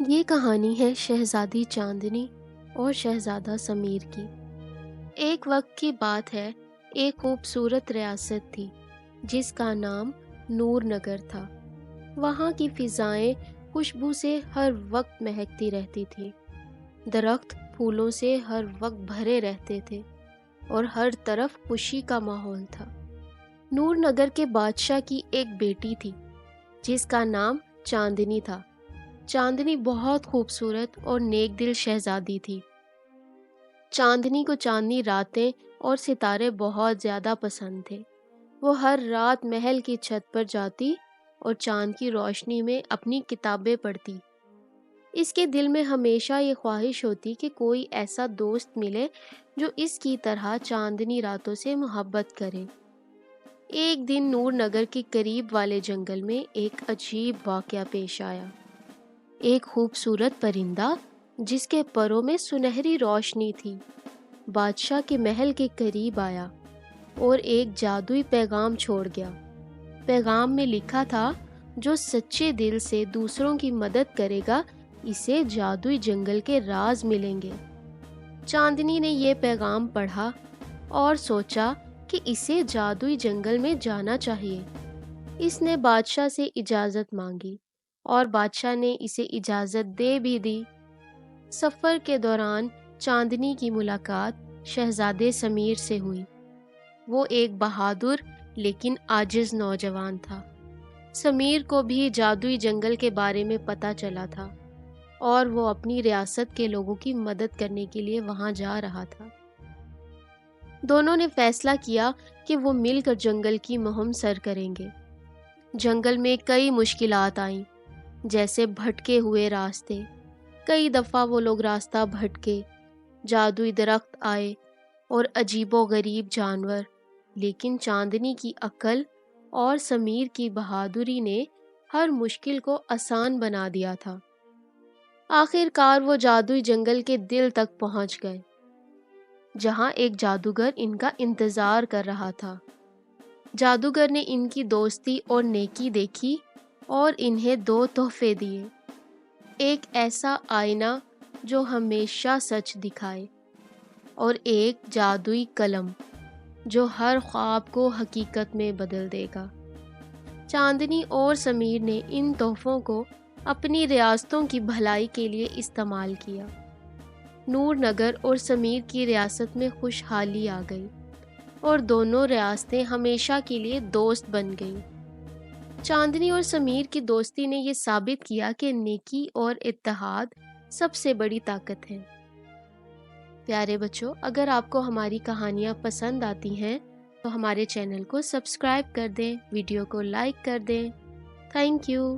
یہ کہانی ہے شہزادی چاندنی اور شہزادہ سمیر کی۔ ایک وقت کی بات ہے، ایک خوبصورت ریاست تھی جس کا نام نور نگر تھا۔ وہاں کی فضائیں خوشبو سے ہر وقت مہکتی رہتی تھی، درخت پھولوں سے ہر وقت بھرے رہتے تھے اور ہر طرف خوشی کا ماحول تھا۔ نور نگر کے بادشاہ کی ایک بیٹی تھی جس کا نام چاندنی تھا۔ چاندنی بہت خوبصورت اور نیک دل شہزادی تھی۔ چاندنی کو چاندنی راتیں اور ستارے بہت زیادہ پسند تھے۔ وہ ہر رات محل کی چھت پر جاتی اور چاند کی روشنی میں اپنی کتابیں پڑھتی۔ اس کے دل میں ہمیشہ یہ خواہش ہوتی کہ کوئی ایسا دوست ملے جو اس کی طرح چاندنی راتوں سے محبت کرے۔ ایک دن نور نگر کے قریب والے جنگل میں ایک عجیب واقعہ پیش آیا۔ ایک خوبصورت پرندہ جس کے پروں میں سنہری روشنی تھی بادشاہ کے محل کے قریب آیا اور ایک جادوئی پیغام چھوڑ گیا۔ پیغام میں لکھا تھا، جو سچے دل سے دوسروں کی مدد کرے گا اسے جادوئی جنگل کے راز ملیں گے۔ چاندنی نے یہ پیغام پڑھا اور سوچا کہ اسے جادوئی جنگل میں جانا چاہیے۔ اس نے بادشاہ سے اجازت مانگی اور بادشاہ نے اسے اجازت دے بھی دی۔ سفر کے دوران چاندنی کی ملاقات شہزادے سمیر سے ہوئی۔ وہ ایک بہادر لیکن عاجز نوجوان تھا۔ سمیر کو بھی جادوئی جنگل کے بارے میں پتہ چلا تھا اور وہ اپنی ریاست کے لوگوں کی مدد کرنے کے لیے وہاں جا رہا تھا۔ دونوں نے فیصلہ کیا کہ وہ مل کر جنگل کی مہم سر کریں گے۔ جنگل میں کئی مشکلات آئیں، جیسے بھٹکے ہوئے راستے۔ کئی دفعہ وہ لوگ راستہ بھٹکے، جادوئی درخت آئے اور عجیب و غریب جانور، لیکن چاندنی کی عقل اور سمیر کی بہادری نے ہر مشکل کو آسان بنا دیا تھا۔ آخر کار وہ جادوئی جنگل کے دل تک پہنچ گئے، جہاں ایک جادوگر ان کا انتظار کر رہا تھا۔ جادوگر نے ان کی دوستی اور نیکی دیکھی اور انہیں 2 تحفے دیے، ایک ایسا آئینہ جو ہمیشہ سچ دکھائے اور ایک جادوئی قلم جو ہر خواب کو حقیقت میں بدل دے گا۔ چاندنی اور سمیر نے ان تحفوں کو اپنی ریاستوں کی بھلائی کے لیے استعمال کیا۔ نور نگر اور سمیر کی ریاست میں خوشحالی آ گئی اور دونوں ریاستیں ہمیشہ کے لیے دوست بن گئیں۔ چاندنی اور سمیر کی دوستی نے یہ ثابت کیا کہ نیکی اور اتحاد سب سے بڑی طاقت ہے۔ پیارے بچوں، اگر آپ کو ہماری کہانیاں پسند آتی ہیں تو ہمارے چینل کو سبسکرائب کر دیں، ویڈیو کو لائک کر دیں۔ Thank you.